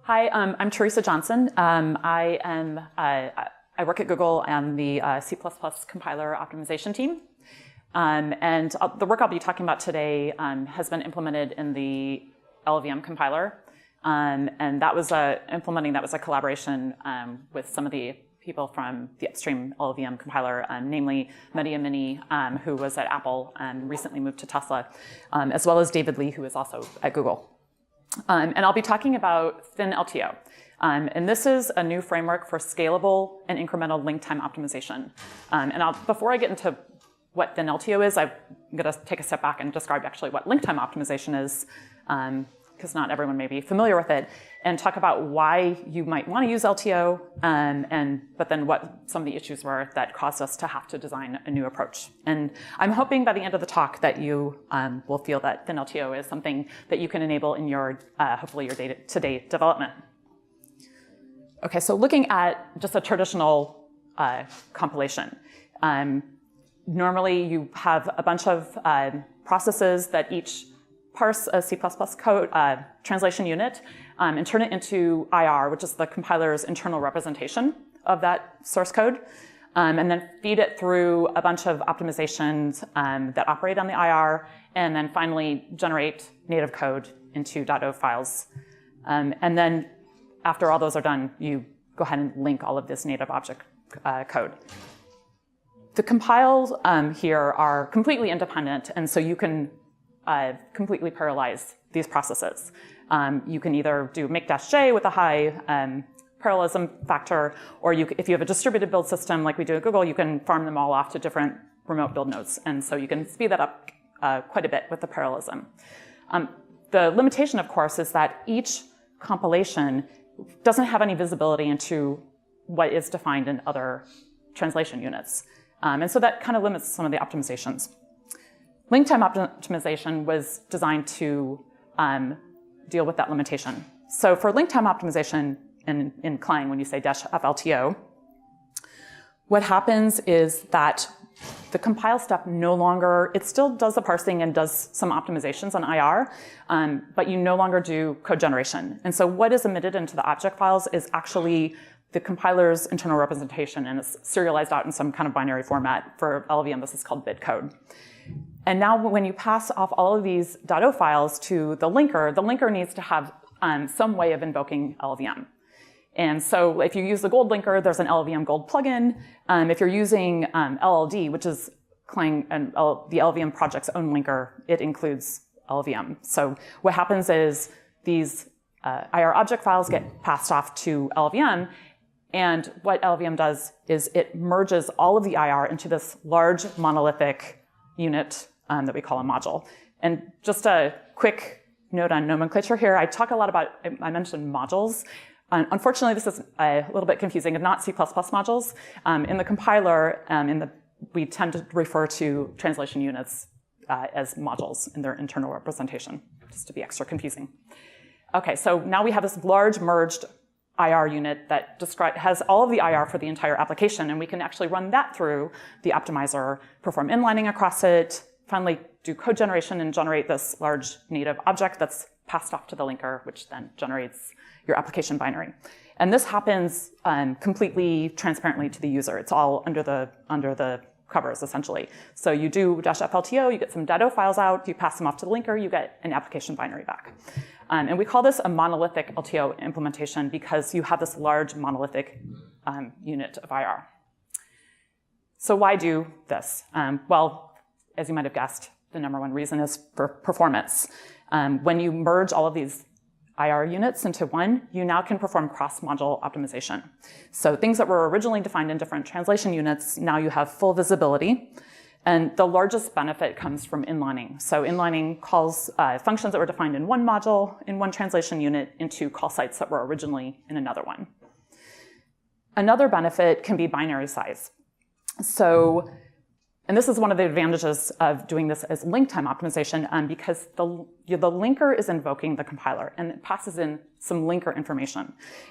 Hi, I'm Teresa Johnson. I work at Google on the C++ compiler optimization team. The work I'll be talking about today has been implemented in the LLVM compiler. And that was a collaboration with some of the people from the upstream LLVM compiler, namely Mehdi Amini, who was at Apple and recently moved to Tesla, as well as David Lee, who is also at Google. And I'll be talking about ThinLTO. And this is a new framework for scalable and incremental link time optimization. Before I get into what ThinLTO is, I'm going to take a step back and describe actually what link time optimization is, because not everyone may be familiar with it, and talk about why you might want to use LTO, but then what some of the issues were that caused us to have to design a new approach. And I'm hoping by the end of the talk that you will feel that ThinLTO is something that you can enable in your, hopefully your day-to-day development. Okay, so looking at just a traditional compilation. Normally you have a bunch of processes that each parse a C++ code translation unit and turn it into IR, which is the compiler's internal representation of that source code, and then feed it through a bunch of optimizations that operate on the IR, and then finally generate native code into .o files. And then after all those are done, you go ahead and link all of this native object code. The compiles here are completely independent, and so you can completely parallelize these processes. You can either do make-j with a high parallelism factor, or if you have a distributed build system like we do at Google, you can farm them all off to different remote build nodes. And so you can speed that up quite a bit with the parallelism. The limitation, of course, is that each compilation doesn't have any visibility into what is defined in other translation units. And so that kind of limits some of the optimizations. Link time optimization was designed to deal with that limitation. So for link time optimization in Clang, when you say -flto, what happens is that the compile step no longer, it still does the parsing and does some optimizations on IR, but you no longer do code generation. And so what is emitted into the object files is actually the compiler's internal representation, and it's serialized out in some kind of binary format. For LLVM, this is called bitcode. And now when you pass off all of these .o files to the linker needs to have some way of invoking LLVM. And so if you use the gold linker, there's an LLVM gold plugin. If you're using LLD, which is Clang and the LLVM project's own linker, it includes LLVM. So what happens is these IR object files get passed off to LLVM, and what LLVM does is it merges all of the IR into this large monolithic unit that we call a module. And just a quick note on nomenclature here. I talk a lot about, I mentioned modules. Unfortunately, this is a little bit confusing. It's not C++ modules. In the compiler, we tend to refer to translation units as modules in their internal representation, just to be extra confusing. Okay, so now we have this large merged IR unit that has all of the IR for the entire application, and we can actually run that through the optimizer, perform inlining across it, finally do code generation and generate this large native object that's passed off to the linker, which then generates your application binary. And this happens completely transparently to the user. It's all under the covers, essentially. So you do -flto, you get some .o files out, you pass them off to the linker, you get an application binary back. And we call this a monolithic LTO implementation because you have this large monolithic unit of IR. So why do this? Well, as you might have guessed, the number one reason is for performance. When you merge all of these IR units into one, you now can perform cross-module optimization. So things that were originally defined in different translation units, now you have full visibility. And the largest benefit comes from inlining. So inlining calls functions that were defined in one module, in one translation unit, into call sites that were originally in another one. Another benefit can be binary size. So, and this is one of the advantages of doing this as link time optimization, because the linker is invoking the compiler, and it passes in some linker information.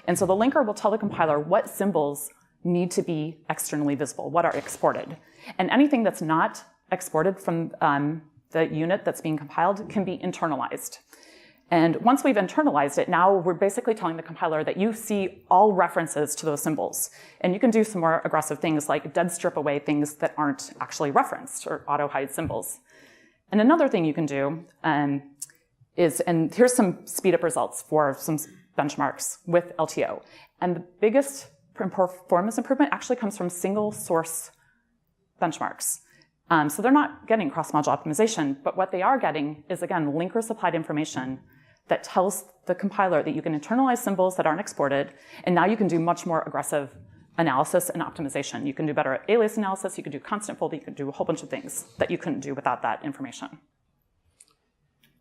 And so the linker will tell the compiler what symbols need to be externally visible, what are exported. And anything that's not exported from the unit that's being compiled can be internalized. And once we've internalized it, now we're basically telling the compiler that you see all references to those symbols. And you can do some more aggressive things like dead strip away things that aren't actually referenced or auto hide symbols. And another thing you can do is, and here's some speed up results for some benchmarks with LTO. And the biggest performance improvement actually comes from single source benchmarks. So they're not getting cross-module optimization, but what they are getting is, again, linker supplied information that tells the compiler that you can internalize symbols that aren't exported, and now you can do much more aggressive analysis and optimization. You can do better alias analysis, you can do constant folding, you can do a whole bunch of things that you couldn't do without that information.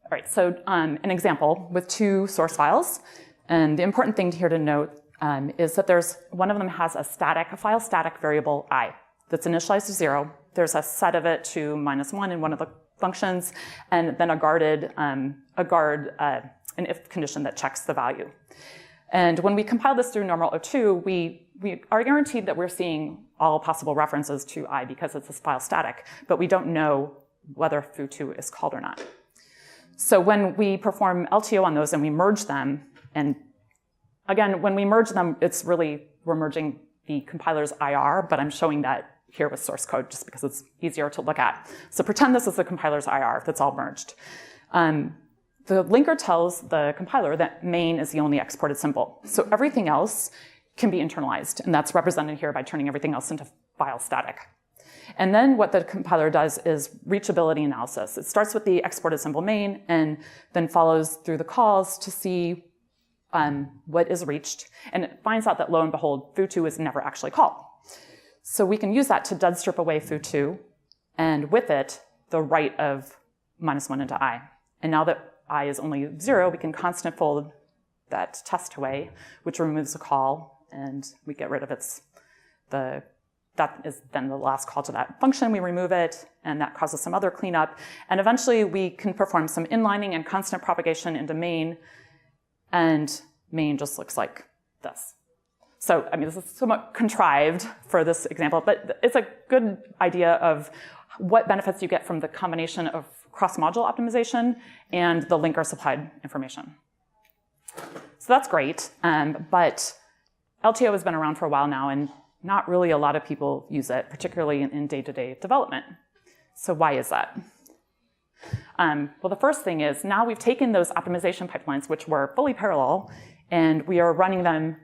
All right, so an example with 2 source files, and the important thing here to note is that one of them has a file static variable I that's initialized to 0. There's a set of it to -1 in one of the functions, and then an if condition that checks the value. And when we compile this through normal O2, we are guaranteed that we're seeing all possible references to I because it's a file static, but we don't know whether foo2 is called or not. So when we perform LTO on those and we merge them, and again, when we merge them, we're merging the compiler's IR, but I'm showing that here with source code just because it's easier to look at. So pretend this is the compiler's IR that's all merged. The linker tells the compiler that main is the only exported symbol. So everything else can be internalized, and that's represented here by turning everything else into file static. And then what the compiler does is reachability analysis. It starts with the exported symbol main and then follows through the calls to see what is reached, and it finds out that lo and behold, foo2 is never actually called. So we can use that to dead strip away foo2, and with it, the write of -1 into I. And now that I is only 0, we can constant fold that test away, which removes the call, and we get rid of that is then the last call to that function. We remove it, and that causes some other cleanup. And eventually, we can perform some inlining and constant propagation into main, and main just looks like this. So, I mean, this is somewhat contrived for this example, but it's a good idea of what benefits you get from the combination of cross-module optimization and the linker supplied information. So that's great, but LTO has been around for a while now, and not really a lot of people use it, particularly in day-to-day development. So why is that? Well, the first thing is now we've taken those optimization pipelines, which were fully parallel, and we are running them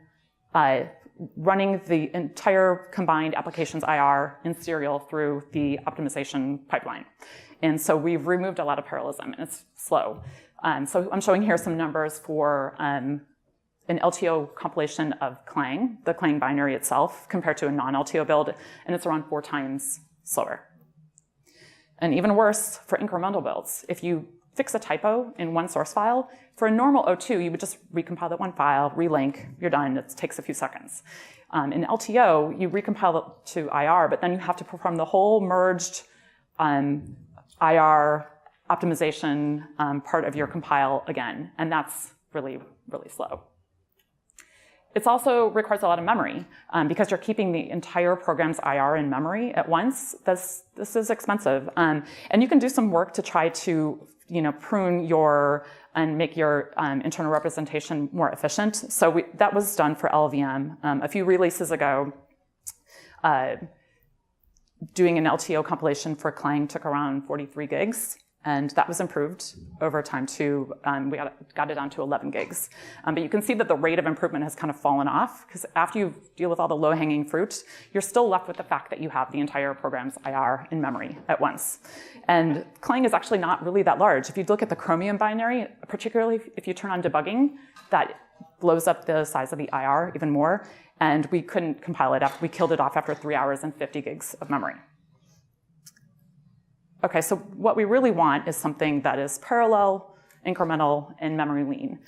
running the entire combined applications IR in serial through the optimization pipeline. And so we've removed a lot of parallelism, and it's slow. So I'm showing here some numbers for an LTO compilation of Clang, the Clang binary itself, compared to a non-LTO build, and it's around 4 times slower. And even worse for incremental builds. If you fix a typo in one source file, for a normal O2, you would just recompile that one file, relink, you're done, it takes a few seconds. In LTO, you recompile it to IR, but then you have to perform the whole merged IR optimization part of your compile again, and that's really, really slow. It also requires a lot of memory because you're keeping the entire program's IR in memory at once. This is expensive, and you can do some work to try to prune and make your internal representation more efficient. So that was done for LLVM a few releases ago. Doing an LTO compilation for Clang took around 43 gigs, and that was improved over time to, we got it down to 11 gigs. But you can see that the rate of improvement has kind of fallen off, because after you deal with all the low-hanging fruit, you're still left with the fact that you have the entire program's IR in memory at once. And Clang is actually not really that large. If you look at the Chromium binary, particularly if you turn on debugging, that blows up the size of the IR even more, and we couldn't compile it after, we killed it off after 3 hours and 50 gigs of memory. Okay, so what we really want is something that is parallel, incremental, and memory lean.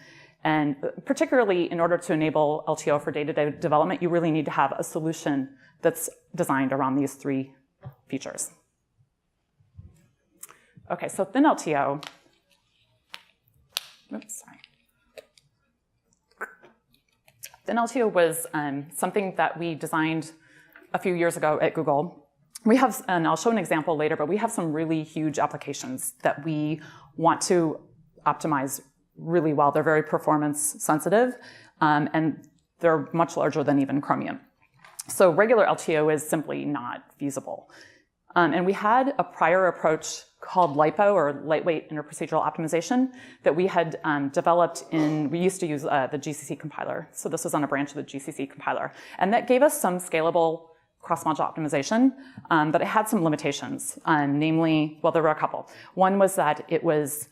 And particularly in order to enable LTO for day-to-day development, you really need to have a solution that's designed around these 3 features. Okay, so ThinLTO. Oops, sorry. ThinLTO was something that we designed a few years ago at Google. We have, and I'll show an example later, but we have some really huge applications that we want to optimize really well. They're very performance sensitive, and they're much larger than even Chromium. So regular LTO is simply not feasible. And we had a prior approach called LiPo, or Lightweight Interprocedural Optimization, that we had developed we used to use the GCC compiler. So this was on a branch of the GCC compiler. And that gave us some scalable cross-module optimization, but it had some limitations, namely, well, there were a couple. One was that it was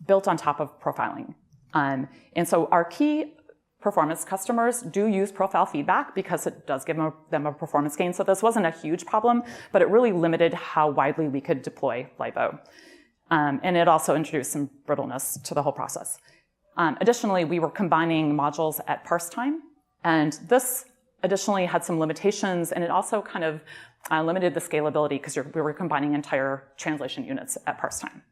built on top of profiling. And so our key performance customers do use profile feedback because it does give them a performance gain. So this wasn't a huge problem, but it really limited how widely we could deploy LiPo. And it also introduced some brittleness to the whole process. Additionally, we were combining modules at parse time, and this additionally had some limitations, and it also kind of limited the scalability because we were combining entire translation units at parse time.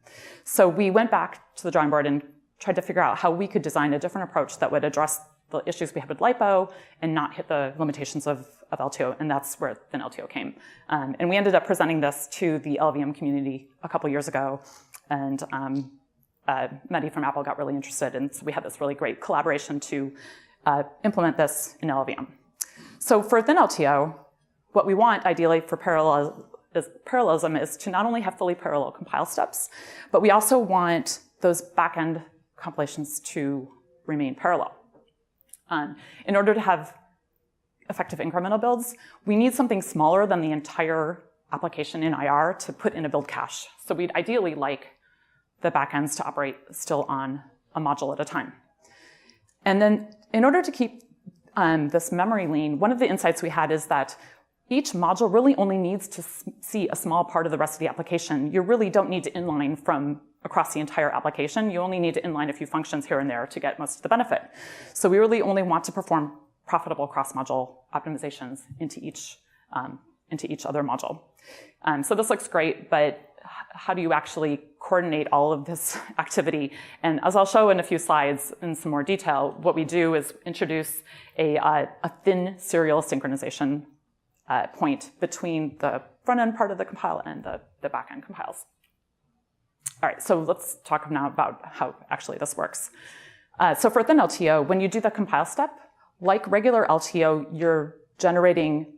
So we went back to the drawing board and tried to figure out how we could design a different approach that would address the issues we had with LiPo and not hit the limitations of LTO, and that's where ThinLTO came. And we ended up presenting this to the LLVM community a couple years ago, and Mehdi from Apple got really interested, and so we had this really great collaboration to implement this in LLVM. So for ThinLTO, what we want ideally for parallelism is to not only have fully parallel compile steps, but we also want those back-end compilations to remain parallel. In order to have effective incremental builds, we need something smaller than the entire application in IR to put in a build cache. So we'd ideally like the backends to operate still on a module at a time. And then in order to keep this memory lean, one of the insights we had is that each module really only needs to see a small part of the rest of the application. You really don't need to inline from across the entire application. You only need to inline a few functions here and there to get most of the benefit. So we really only want to perform profitable cross-module optimizations into each other module. So this looks great, but how do you actually coordinate all of this activity? And as I'll show in a few slides in some more detail, what we do is introduce a thin serial synchronization point between the front-end part of the compile and the back-end compiles. All right, so let's talk now about how actually this works. So for ThinLTO, when you do the compile step, like regular LTO, you're generating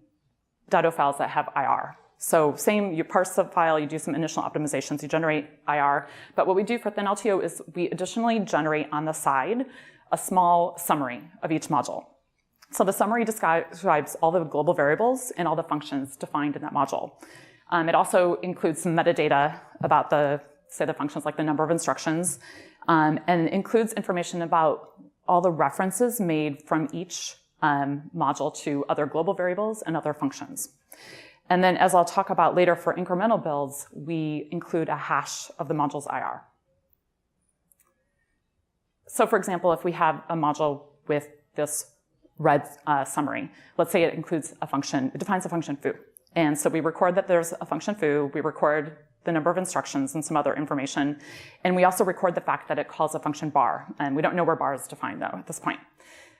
.o files that have IR. So same, you parse the file, you do some initial optimizations, you generate IR. But what we do for ThinLTO is we additionally generate on the side a small summary of each module. So the summary describes all the global variables and all the functions defined in that module. It also includes some metadata about the functions like the number of instructions, and includes information about all the references made from each module to other global variables and other functions. And then, as I'll talk about later for incremental builds, we include a hash of the module's IR. So for example, if we have a module with this red summary, let's say it includes a function, it defines a function foo. And so we record that there's a function foo, we record the number of instructions and some other information. And we also record the fact that it calls a function bar. And we don't know where bar is defined, though, at this point.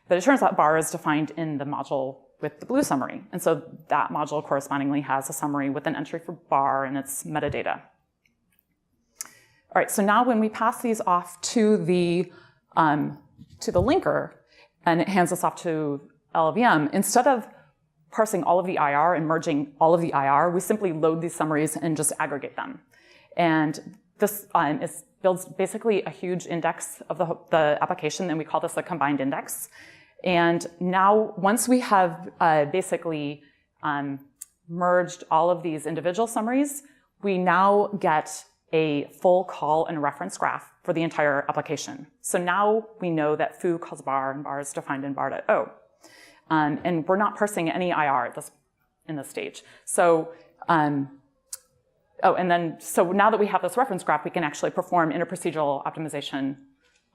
But it turns out bar is defined in the module with the blue summary. And so that module correspondingly has a summary with an entry for bar and its metadata. All right, so now when we pass these off to the linker, and it hands us off to LLVM, instead of parsing all of the IR and merging all of the IR, we simply load these summaries and just aggregate them. And this builds basically a huge index of the application, and we call this a combined index. And now, once we have basically merged all of these individual summaries, we now get a full call and reference graph for the entire application. So now we know that foo calls bar, and bar is defined in bar.o. And we're not parsing any IR in this stage. So, so now that we have this reference graph, we can actually perform interprocedural optimization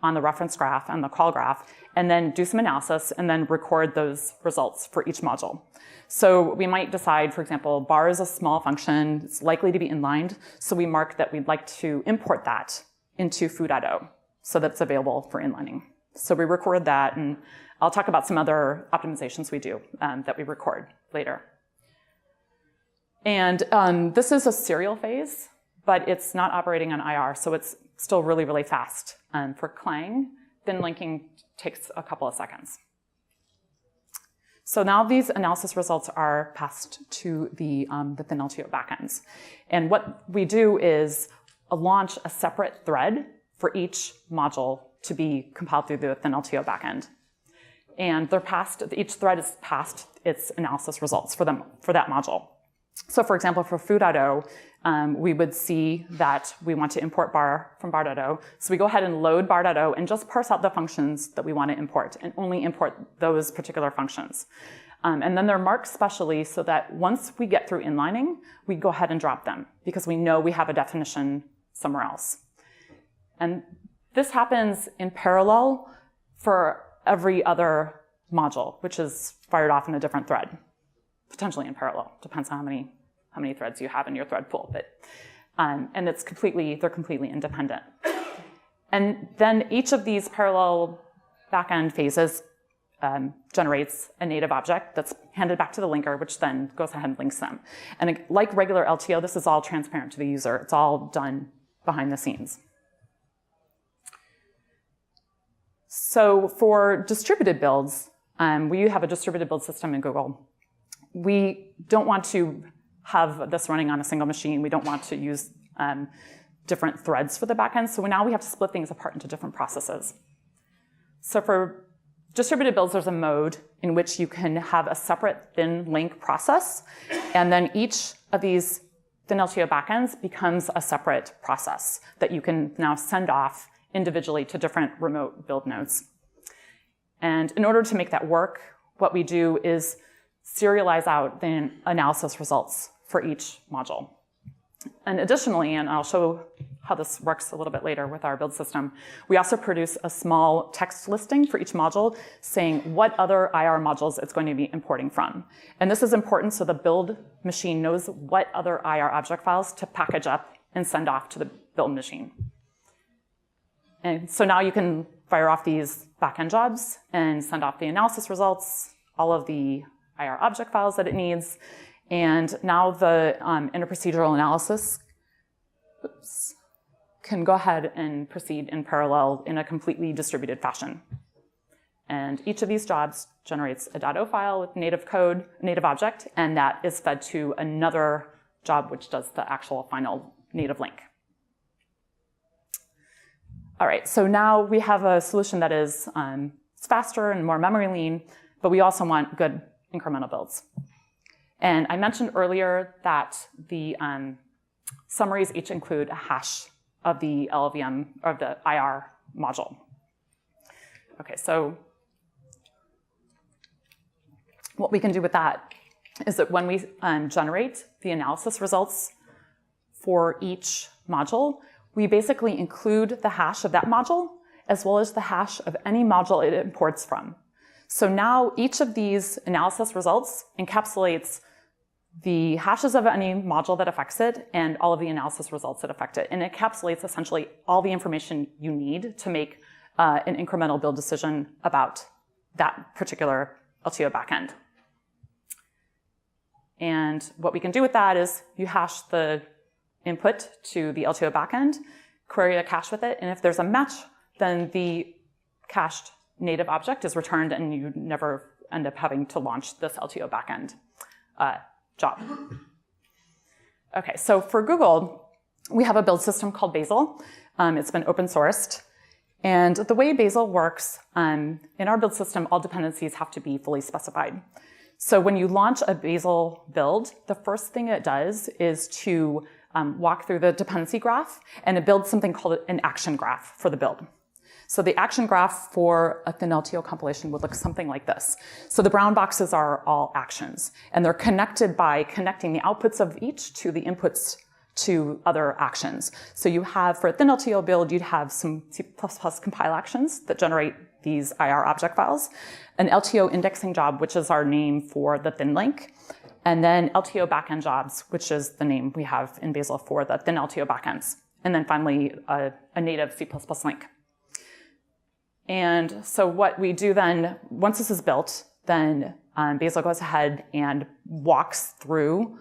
on the reference graph and the call graph, and then do some analysis, and then record those results for each module. So we might decide, for example, bar is a small function, it's likely to be inlined, so we mark that we'd like to import that into foo.o so that it's available for inlining. So we record that, and I'll talk about some other optimizations we do that we record later. And this is a serial phase, but it's not operating on IR, so it's still really, really fast. For Clang, thin linking takes a couple of seconds. So now these analysis results are passed to the ThinLTO backends. And what we do is launch a separate thread for each module to be compiled through the ThinLTO backend. And they're passed, each thread is passed its analysis results for that module. So for example, for foo.o, we would see that we want to import bar from bar.o. So we go ahead and load bar.o and just parse out the functions that we want to import and only import those particular functions. And then they're marked specially so that once we get through inlining, we go ahead and drop them because we know we have a definition somewhere else. And this happens in parallel for every other module, which is fired off in a different thread. Potentially in parallel, depends on how many threads you have in your thread pool, but and they're completely independent. And then each of these parallel backend phases generates a native object that's handed back to the linker, which then goes ahead and links them. And like regular LTO, this is all transparent to the user. It's all done behind the scenes. So for distributed builds, we have a distributed build system in Google. We don't want to have this running on a single machine. We don't want to use different threads for the backend. So now we have to split things apart into different processes. So for distributed builds, there's a mode in which you can have a separate thin link process. And then each of these ThinLTO backends becomes a separate process that you can now send off individually to different remote build nodes. And in order to make that work, what we do is serialize out the analysis results for each module. And additionally, and I'll show how this works a little bit later with our build system, we also produce a small text listing for each module saying what other IR modules it's going to be importing from. And this is important so the build machine knows what other IR object files to package up and send off to the build machine. And so now you can fire off these backend jobs and send off the analysis results, all of the IR object files that it needs, and now the interprocedural analysis can go ahead and proceed in parallel in a completely distributed fashion. And each of these jobs generates a .o file with native code, native object, and that is fed to another job which does the actual final native link. All right, so now we have a solution that is it's faster and more memory lean, but we also want good incremental builds. And I mentioned earlier that the summaries each include a hash of the LLVM, or the IR module. Okay, so what we can do with that is that when we generate the analysis results for each module, we basically include the hash of that module as well as the hash of any module it imports from. So now each of these analysis results encapsulates the hashes of any module that affects it and all of the analysis results that affect it. And it encapsulates essentially all the information you need to make an incremental build decision about that particular LTO backend. And what we can do with that is you hash the input to the LTO backend, query a cache with it, and if there's a match, then the cached native object is returned and you never end up having to launch this LTO backend job. Okay, so for Google, we have a build system called Bazel. It's been open sourced. And the way Bazel works, in our build system, all dependencies have to be fully specified. So when you launch a Bazel build, the first thing it does is to walk through the dependency graph, and it builds something called an action graph for the build. So the action graph for a ThinLTO compilation would look something like this. So the brown boxes are all actions, and they're connected by connecting the outputs of each to the inputs to other actions. So you have, for a ThinLTO build, you'd have some C++ compile actions that generate these IR object files, an LTO indexing job, which is our name for the thin link, and then LTO backend jobs, which is the name we have in Bazel for the ThinLTO backends, and then finally a native C++ link. And so what we do then, once this is built, then Bazel goes ahead and walks through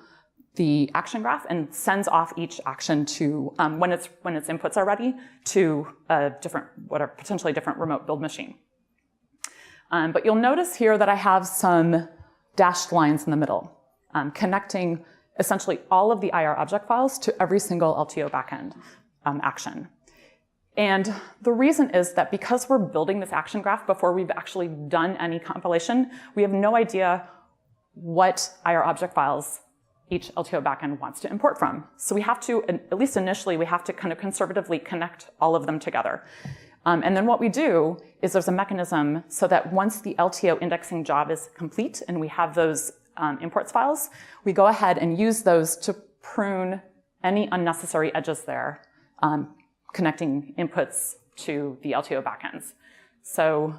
the action graph and sends off each action to, when its inputs are ready, to a different, potentially different remote build machine. But you'll notice here that I have some dashed lines in the middle, connecting essentially all of the IR object files to every single LTO backend action. And the reason is that because we're building this action graph before we've actually done any compilation, we have no idea what IR object files each LTO backend wants to import from. So we have to, at least initially, we have to kind of conservatively connect all of them together. And then what we do is there's a mechanism so that once the LTO indexing job is complete and we have those imports files, we go ahead and use those to prune any unnecessary edges there, connecting inputs to the LTO backends. So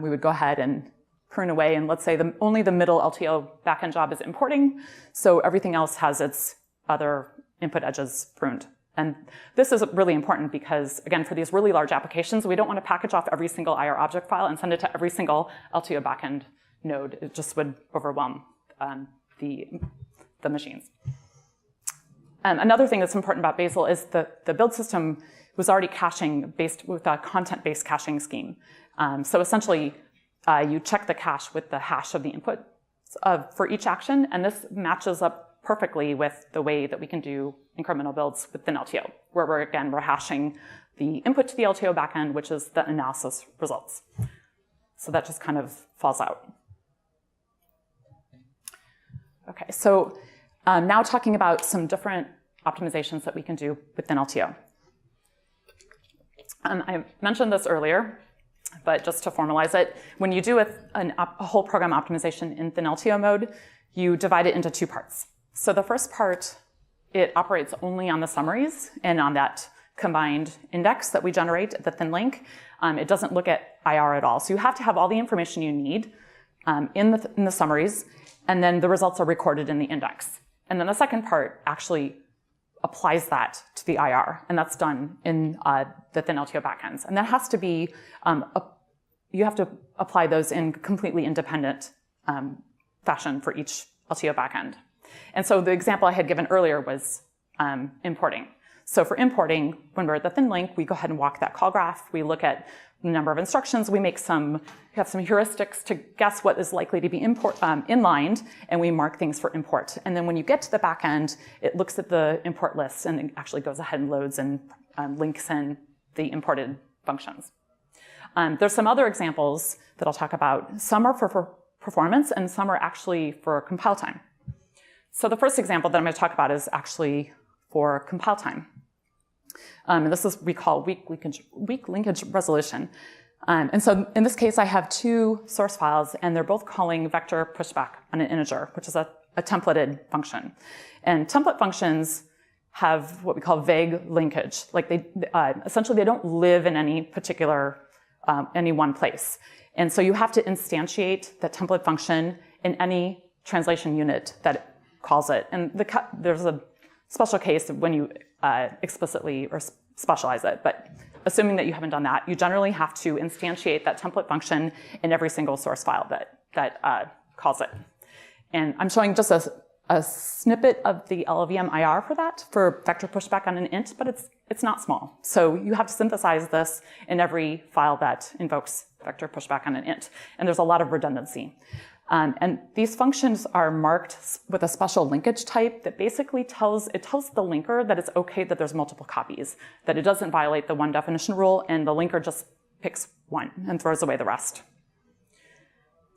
we would go ahead and prune away, and let's say only the middle LTO backend job is importing, so everything else has its other input edges pruned. And this is really important because, again, for these really large applications, we don't want to package off every single IR object file and send it to every single LTO backend node. It just would overwhelm the machines. Another thing that's important about Bazel is that the build system was already caching based with a content-based caching scheme. So essentially, you check the cache with the hash of the input for each action, and this matches up perfectly with the way that we can do incremental builds with ThinLTO, where we're hashing the input to the LTO backend, which is the analysis results. So that just kind of falls out. Okay, so now talking about some different optimizations that we can do with ThinLTO. I mentioned this earlier, but just to formalize it, when you do a whole program optimization in ThinLTO mode, you divide it into two parts. So the first part, it operates only on the summaries and on that combined index that we generate at the thin link. It doesn't look at IR at all. So you have to have all the information you need in the summaries, and then the results are recorded in the index. And then the second part actually applies that to the IR, and that's done in the ThinLTO backends. And that has to be, you have to apply those in completely independent fashion for each LTO backend. And so the example I had given earlier was importing. So for importing, when we're at the thin link, we go ahead and walk that call graph. We look at the number of instructions. We have some heuristics to guess what is likely to be inlined, and we mark things for import. And then when you get to the back end, it looks at the import list and it actually goes ahead and loads and links in the imported functions. There's some other examples that I'll talk about. Some are for performance and some are actually for compile time. So the first example that I'm going to talk about is actually for compile time. And this is we call weak linkage resolution. And so in this case, I have two source files, and they're both calling vector pushback on an integer, which is a templated function. And template functions have what we call vague linkage. Like essentially, they don't live in any particular, any one place. And so you have to instantiate the template function in any translation unit that calls it. And there's a special case when you explicitly or specialize it, but assuming that you haven't done that, you generally have to instantiate that template function in every single source file that calls it. And I'm showing just a snippet of the LLVM IR for that, for vector pushback on an int, but it's not small. So you have to synthesize this in every file that invokes vector pushback on an int. And there's a lot of redundancy. And these functions are marked with a special linkage type that basically tells the linker that it's okay that there's multiple copies, that it doesn't violate the one definition rule, and the linker just picks one and throws away the rest.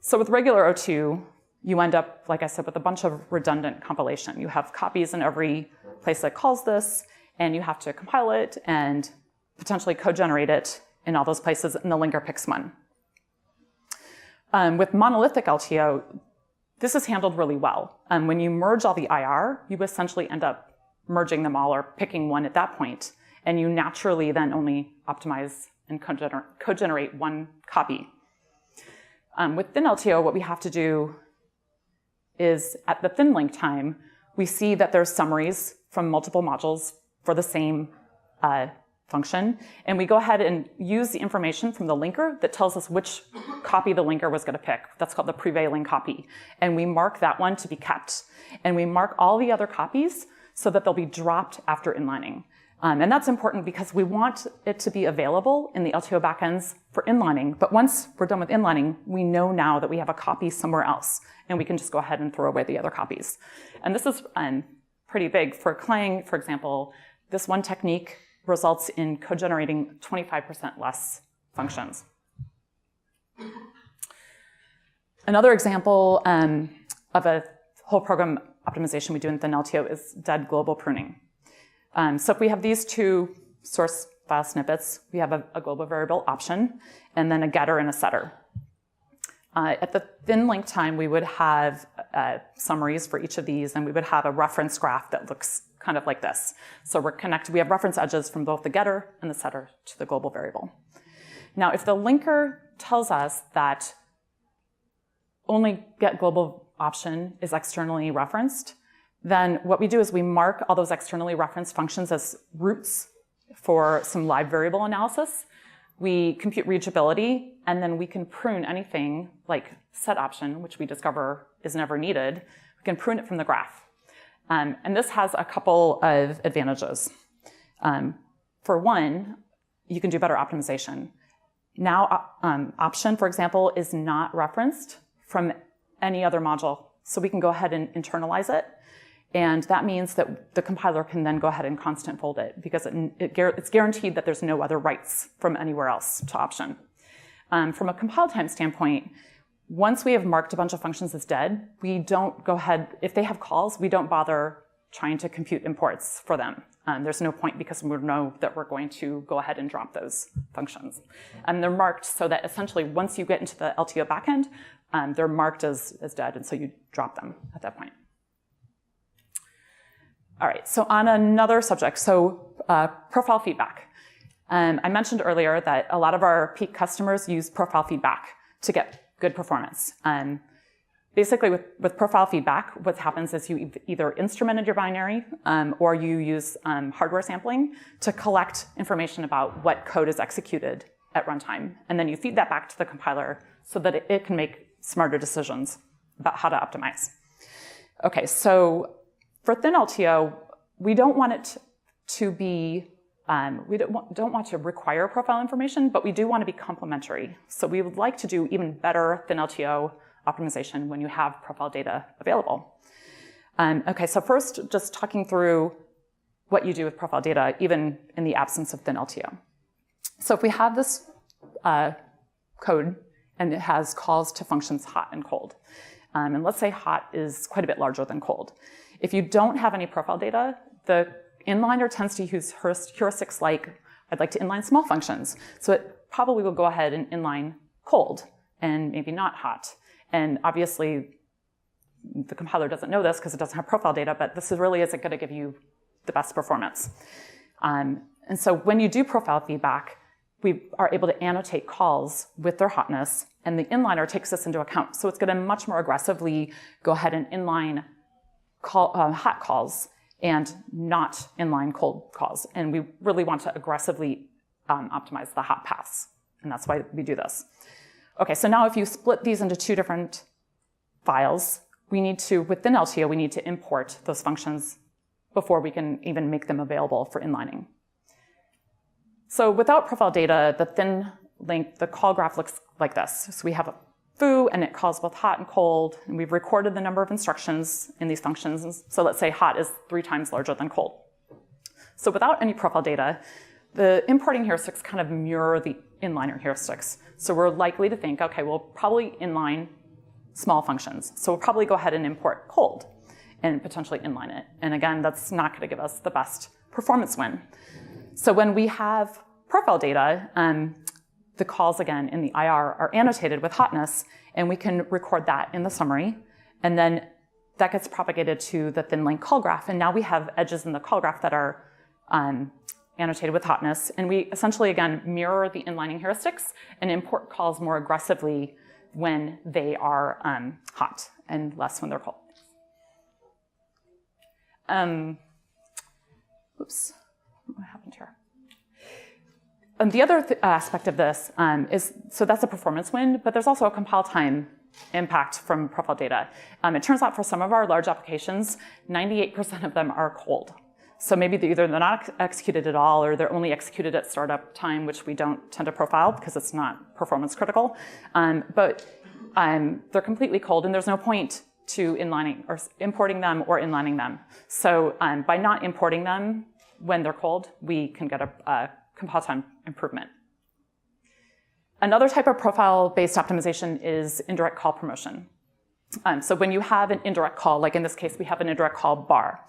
So with regular O2, you end up, like I said, with a bunch of redundant compilation. You have copies in every place that calls this, and you have to compile it and potentially code generate it in all those places, and the linker picks one. With monolithic LTO, this is handled really well. When you merge all the IR, you essentially end up merging them all or picking one at that point, and you naturally then only optimize and code generate one copy. With ThinLTO, what we have to do is at the thin link time, we see that there's summaries from multiple modules for the same function, and we go ahead and use the information from the linker that tells us which copy the linker was going to pick. That's called the prevailing copy. And we mark that one to be kept. And we mark all the other copies so that they'll be dropped after inlining. And that's important because we want it to be available in the LTO backends for inlining. But once we're done with inlining, we know now that we have a copy somewhere else, and we can just go ahead and throw away the other copies. And this is pretty big. For Clang, for example, this one technique results in code generating 25% less functions. Another example of a whole program optimization we do in ThinLTO is dead global pruning. So if we have these two source file snippets, we have a global variable option, and then a getter and a setter. At the thin link time, we would have summaries for each of these, and we would have a reference graph that looks kind of like this. So we're connected. We have reference edges from both the getter and the setter to the global variable. Now, if the linker tells us that only get global option is externally referenced, then what we do is we mark all those externally referenced functions as roots for some live variable analysis. We compute reachability, and then we can prune anything like set option, which we discover is never needed. We can prune it from the graph. And this has a couple of advantages. For one, you can do better optimization. Now, option, for example, is not referenced from any other module. So we can go ahead and internalize it. And that means that the compiler can then go ahead and constant fold it because it's guaranteed that there's no other writes from anywhere else to option. From a compile time standpoint, once we have marked a bunch of functions as dead, we don't go ahead, if they have calls, we don't bother trying to compute imports for them. There's no point because we know that we're going to go ahead and drop those functions. And they're marked so that essentially once you get into the LTO backend, they're marked as dead, and so you drop them at that point. All right, so on another subject, so profile feedback. I mentioned earlier that a lot of our peak customers use profile feedback to get good performance. Basically, with profile feedback, what happens is you either instrumented your binary or you use hardware sampling to collect information about what code is executed at runtime. And then you feed that back to the compiler so that it can make smarter decisions about how to optimize. Okay, so for ThinLTO, we don't want it to be, we don't want to require profile information, but we do want to be complementary. So we would like to do even better ThinLTO optimization when you have profile data available. Okay, so first, just talking through what you do with profile data, even in the absence of ThinLTO. So if we have this code, and it has calls to functions hot and cold, and let's say hot is quite a bit larger than cold. If you don't have any profile data, the inliner tends to use heuristics like, I'd like to inline small functions. So it probably will go ahead and inline cold and maybe not hot. And obviously, the compiler doesn't know this because it doesn't have profile data, but this really isn't going to give you the best performance. And so when you do profile feedback, we are able to annotate calls with their hotness, and the inliner takes this into account. So it's going to much more aggressively go ahead and inline hot calls and not inline cold calls. And we really want to aggressively optimize the hot paths. And that's why we do this. Okay, so now if you split these into two different files, we need to, with ThinLTO, we need to import those functions before we can even make them available for inlining. So without profile data, the thin link, the call graph looks like this. So we have a foo, and it calls both hot and cold, and we've recorded the number of instructions in these functions. So let's say hot is 3 times larger than cold. So without any profile data, the importing heuristics kind of mirror the inliner heuristics. So we're likely to think, okay, we'll probably inline small functions. So we'll probably go ahead and import cold and potentially inline it. And again, that's not going to give us the best performance win. So when we have profile data, the calls again in the IR are annotated with hotness, and we can record that in the summary. And then that gets propagated to the thin link call graph. And now we have edges in the call graph that are annotated with hotness. And we essentially, again, mirror the inlining heuristics and import calls more aggressively when they are hot and less when they're cold. Oops, what happened here? the other aspect of this is, so that's a performance win, but there's also a compile time impact from profile data. It turns out for some of our large applications, 98% of them are cold. So maybe either they're not executed at all, or they're only executed at startup time, which we don't tend to profile because it's not performance critical. But they're completely cold, and there's no point to inlining or importing them or inlining them. So by not importing them when they're cold, we can get a compile time improvement. Another type of profile-based optimization is indirect call promotion. So when you have an indirect call, like in this case, we have an indirect call bar.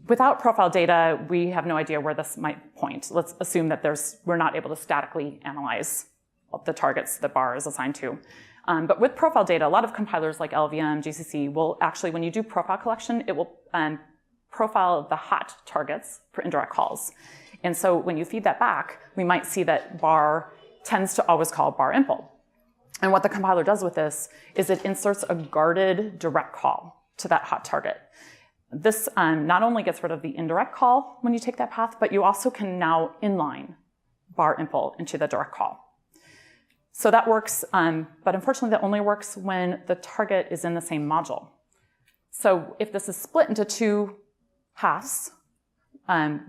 Without profile data, we have no idea where this might point. Let's assume that we're not able to statically analyze the targets the bar is assigned to. But with profile data, a lot of compilers like LVM, GCC will actually, when you do profile collection, it will profile the hot targets for indirect calls. And so when you feed that back, we might see that bar tends to always call bar impl. And what the compiler does with this is it inserts a guarded direct call to that hot target. This not only gets rid of the indirect call when you take that path, but you also can now inline bar impl into the direct call. So that works, but unfortunately that only works when the target is in the same module. So if this is split into two paths,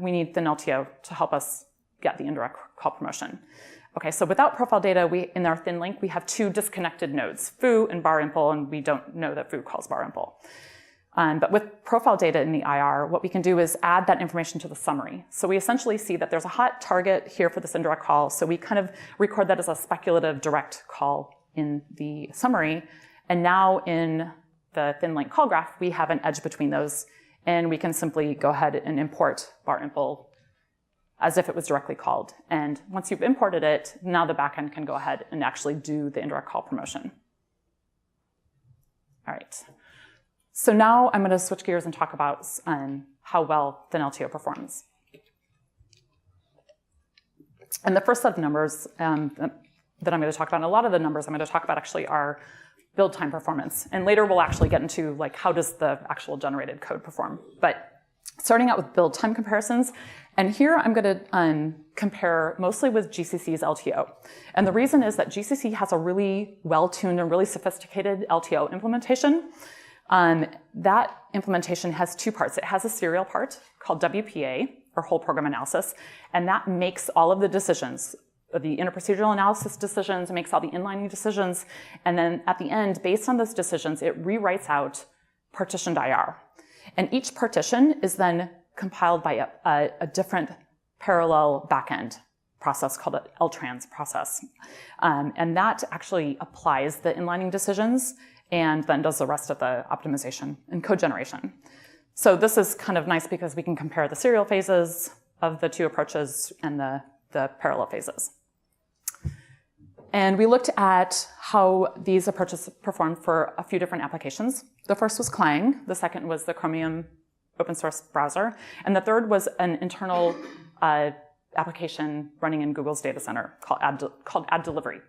we need ThinLTO to help us get the indirect call promotion. Okay, so without profile data, in our thin link, we have two disconnected nodes, foo and bar impl, and we don't know that foo calls bar impl. But with profile data in the IR, what we can do is add that information to the summary. So we essentially see that there's a hot target here for this indirect call, so we kind of record that as a speculative direct call in the summary. And now in the thin link call graph, we have an edge between those, and we can simply go ahead and import bar impl as if it was directly called. And once you've imported it, now the backend can go ahead and actually do the indirect call promotion. All right. So now I'm going to switch gears and talk about how well ThinLTO performs. And the first set of numbers that I'm going to talk about, and a lot of the numbers I'm going to talk about actually are build time performance. And later we'll actually get into like how does the actual generated code perform. But starting out with build time comparisons, and here I'm going to compare mostly with GCC's LTO. And the reason is that GCC has a really well-tuned and really sophisticated LTO implementation. That implementation has two parts. It has a serial part called WPA, or whole program analysis, and that makes all of the decisions, the interprocedural analysis decisions, makes all the inlining decisions, and then at the end, based on those decisions, it rewrites out partitioned IR. And each partition is then compiled by a different parallel backend process called an LTrans process. And that actually applies the inlining decisions and then does the rest of the optimization and code generation. So this is kind of nice because we can compare the serial phases of the two approaches and the parallel phases. And we looked at how these approaches performed for a few different applications. The first was Clang, the second was the Chromium open source browser, and the third was an internal application running in Google's data center called Ad Delivery.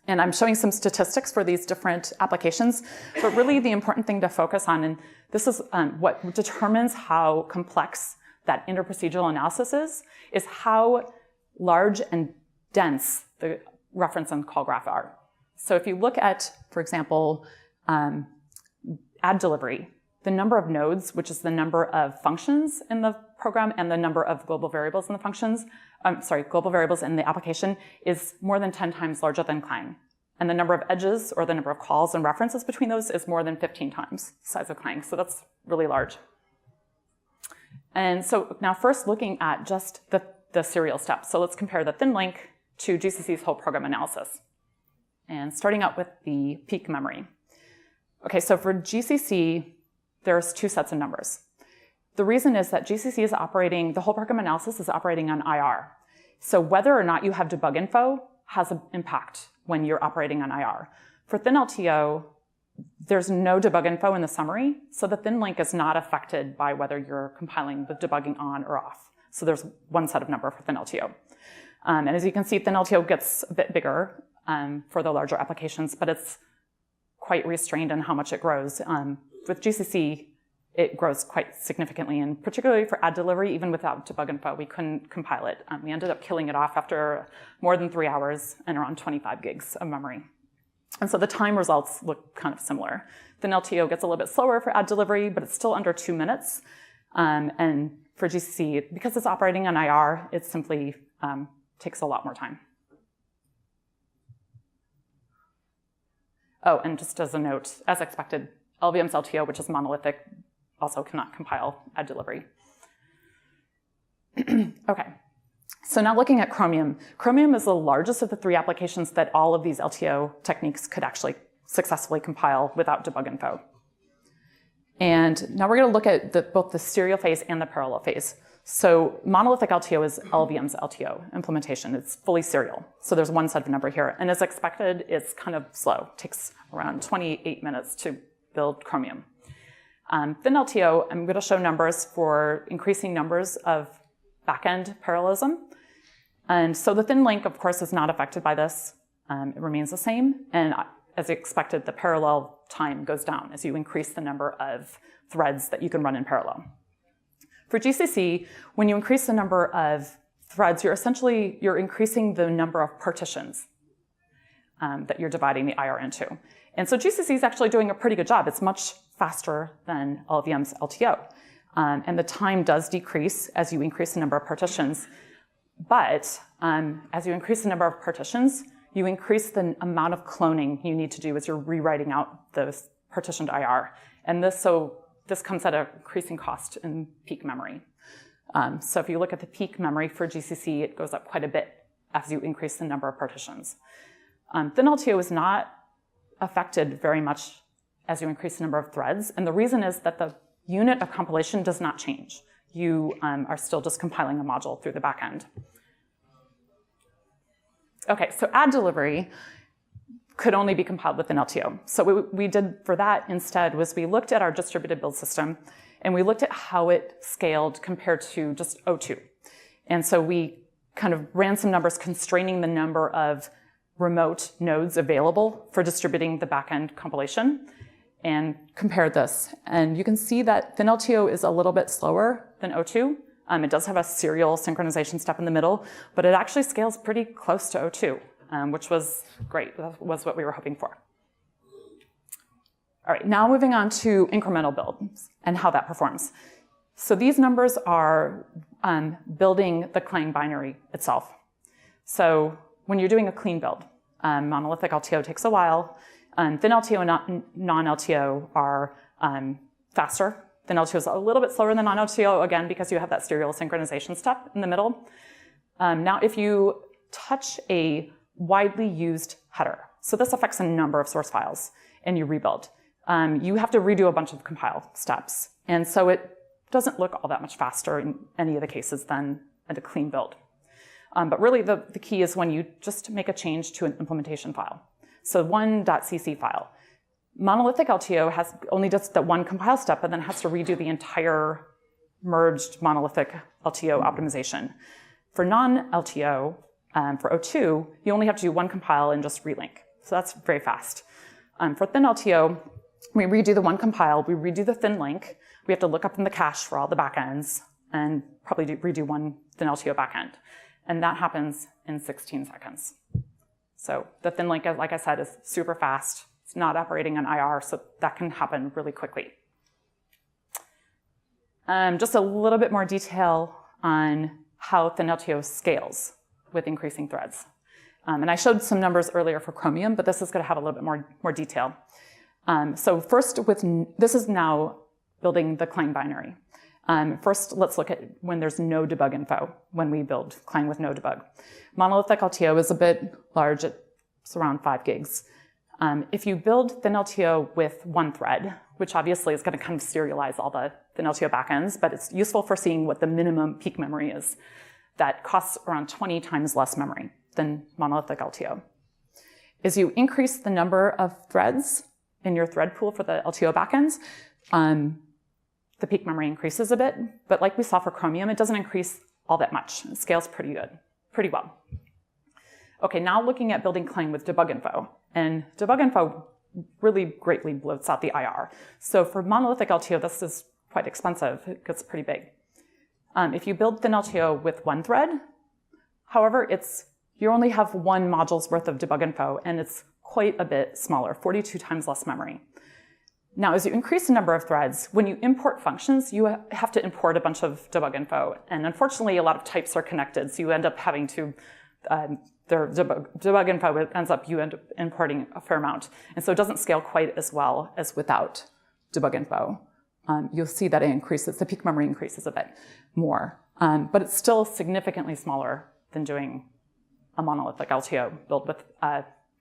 And I'm showing some statistics for these different applications, but really the important thing to focus on, and this is what determines how complex that interprocedural analysis is how large and dense the reference and call graph are. So if you look at, for example, ad delivery, the number of nodes, which is the number of functions in the program and the number of global variables in the functions, global variables in the application is more than 10 times larger than Clang. And the number of edges, or the number of calls and references between those, is more than 15 times the size of Clang. So that's really large. And so now first looking at just the serial steps. So let's compare the thin link to GCC's whole program analysis. And starting out with the peak memory. Okay, so for GCC, there's two sets of numbers. The reason is that GCC is operating, the whole program analysis is operating on IR. So whether or not you have debug info has an impact when you're operating on IR. For ThinLTO, there's no debug info in the summary, so the thin link is not affected by whether you're compiling with debugging on or off. So there's one set of number for ThinLTO. And as you can see, ThinLTO gets a bit bigger for the larger applications, but it's quite restrained in how much it grows. With GCC, it grows quite significantly. And particularly for ad delivery, even without debug info, we couldn't compile it. We ended up killing it off after more than 3 hours and around 25 gigs of memory. And so the time results look kind of similar. ThinLTO gets a little bit slower for ad delivery, but it's still under 2 minutes. And for GCC, because it's operating on IR, it simply takes a lot more time. Oh, and just as a note, as expected, LVM's LTO, which is monolithic, also cannot compile ad delivery. Okay, so now looking at Chromium. Chromium is the largest of the 3 applications that all of these LTO techniques could actually successfully compile without debug info. And now we're going to look at both the serial phase and the parallel phase. So monolithic LTO is LVM's LTO implementation. It's fully serial. So there's one set of number here. And as expected, it's kind of slow. It takes around 28 minutes to build Chromium. ThinLTO, I'm going to show numbers for increasing numbers of backend parallelism. And so the thin link, of course, is not affected by this. It remains the same. And as expected, the parallel time goes down as you increase the number of threads that you can run in parallel. For GCC, when you increase the number of threads, you're increasing the number of partitions that you're dividing the IR into. And so GCC is actually doing a pretty good job. It's much faster than LVM's LTO. And the time does decrease as you increase the number of partitions. But as you increase the number of partitions, you increase the amount of cloning you need to do as you're rewriting out those partitioned IR. And this comes at an increasing cost in peak memory. So if you look at the peak memory for GCC, it goes up quite a bit as you increase the number of partitions. ThinLTO is not affected very much as you increase the number of threads. And the reason is that the unit of compilation does not change. You are still just compiling a module through the backend. Okay, so ad delivery could only be compiled with ThinLTO. So what we did for that instead was we looked at our distributed build system and we looked at how it scaled compared to just O2. And so we kind of ran some numbers constraining the number of remote nodes available for distributing the backend compilation and compared this. And you can see that ThinLTO is a little bit slower than O2. It does have a serial synchronization step in the middle, but it actually scales pretty close to O2, which was great. That was what we were hoping for. All right, now moving on to incremental builds and how that performs. So these numbers are building the Clang binary itself. So when you're doing a clean build, monolithic LTO takes a while. ThinLTO and non-LTO are faster. ThinLTO is a little bit slower than non-LTO, again, because you have that serial synchronization step in the middle. Now, if you touch a widely used header, so this affects a number of source files, and you rebuild, you have to redo a bunch of compile steps. And so it doesn't look all that much faster in any of the cases than a clean build. But really, the key is when you just make a change to an implementation file. So one.cc file. Monolithic LTO has only just that one compile step, but then has to redo the entire merged monolithic LTO optimization. For non-LTO, for O2, you only have to do one compile and just relink. So that's very fast. For ThinLTO, we redo the one compile, we redo the thin link, we have to look up in the cache for all the backends, and probably redo one ThinLTO backend. And that happens in 16 seconds. So the thin link, like I said, is super fast. It's not operating on IR, so that can happen really quickly. Just a little bit more detail on how ThinLTO scales with increasing threads. And I showed some numbers earlier for Chromium, but this is going to have a little bit more detail. So first, this is now building the Clang binary. First, let's look at when there's no debug info, when we build Clang with no debug. Monolithic LTO is a bit large. It's around 5 gigs. If you build ThinLTO with one thread, which obviously is going to kind of serialize all the ThinLTO backends, but it's useful for seeing what the minimum peak memory is. That costs around 20 times less memory than monolithic LTO. As you increase the number of threads in your thread pool for the LTO backends, the peak memory increases a bit, but like we saw for Chromium, it doesn't increase all that much. It scales pretty well. Okay, now looking at building Clang with debug info. And debug info really greatly bloats out the IR. So for monolithic LTO, this is quite expensive. It gets pretty big. If you build ThinLTO with one thread, however, you only have one module's worth of debug info, and it's quite a bit smaller, 42 times less memory. Now, as you increase the number of threads, when you import functions, you have to import a bunch of debug info. And unfortunately, a lot of types are connected, so you end up having to, their debug info you end up importing a fair amount. And so it doesn't scale quite as well as without debug info. You'll see that it increases, the peak memory increases a bit more. But it's still significantly smaller than doing a monolithic LTO built with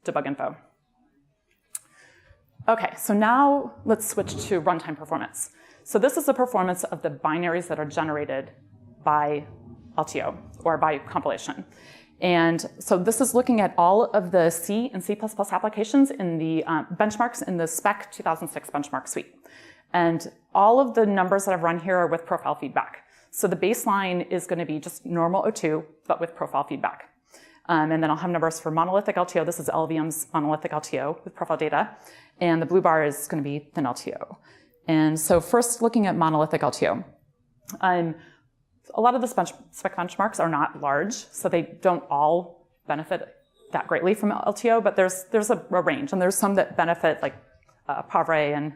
debug info. Okay, so now let's switch to runtime performance. So this is the performance of the binaries that are generated by LTO or by compilation. And so this is looking at all of the C and C++ applications in the benchmarks in the Spec 2006 benchmark suite. And all of the numbers that I've run here are with profile feedback. So the baseline is going to be just normal O2, but with profile feedback. And then I'll have numbers for monolithic LTO. This is LVM's monolithic LTO with profile data. And the blue bar is going to be ThinLTO. And so first looking at monolithic LTO. A lot of the spec benchmarks are not large, so they don't all benefit that greatly from LTO, but there's a range. And there's some that benefit, like Pavre and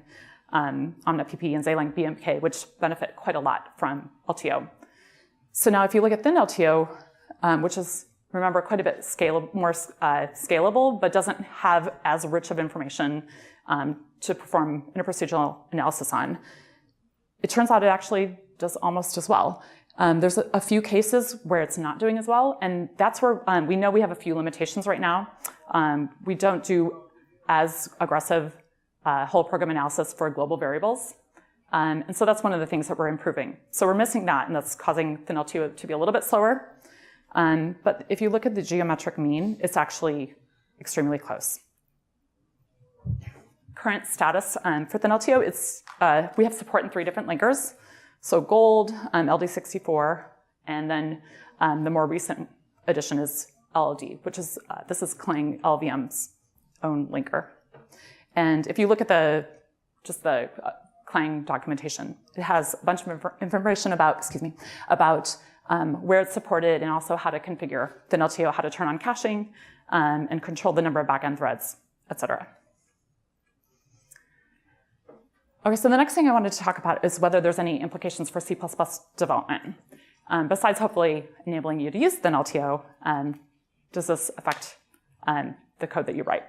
OmnetPP and Zlang BMK, which benefit quite a lot from LTO. So now if you look at ThinLTO, which is, remember, quite a bit more scalable, but doesn't have as rich of information to perform interprocedural analysis on, it turns out it actually does almost as well. There's a few cases where it's not doing as well, and that's where we know we have a few limitations right now. We don't do as aggressive whole program analysis for global variables. And so that's one of the things that we're improving. So we're missing that, and that's causing ThinLTO to be a little bit slower. But if you look at the geometric mean, it's actually extremely close. Current status for ThinLTO, we have support in 3 different linkers. So gold, LD64, and then the more recent addition is LLD, which is, this is Clang LVM's own linker. And if you look at just the Clang documentation, it has a bunch of information about, where it's supported and also how to configure ThinLTO, how to turn on caching, and control the number of backend threads, et cetera. Okay, so the next thing I wanted to talk about is whether there's any implications for C++ development. Besides hopefully enabling you to use ThinLTO, does this affect the code that you write?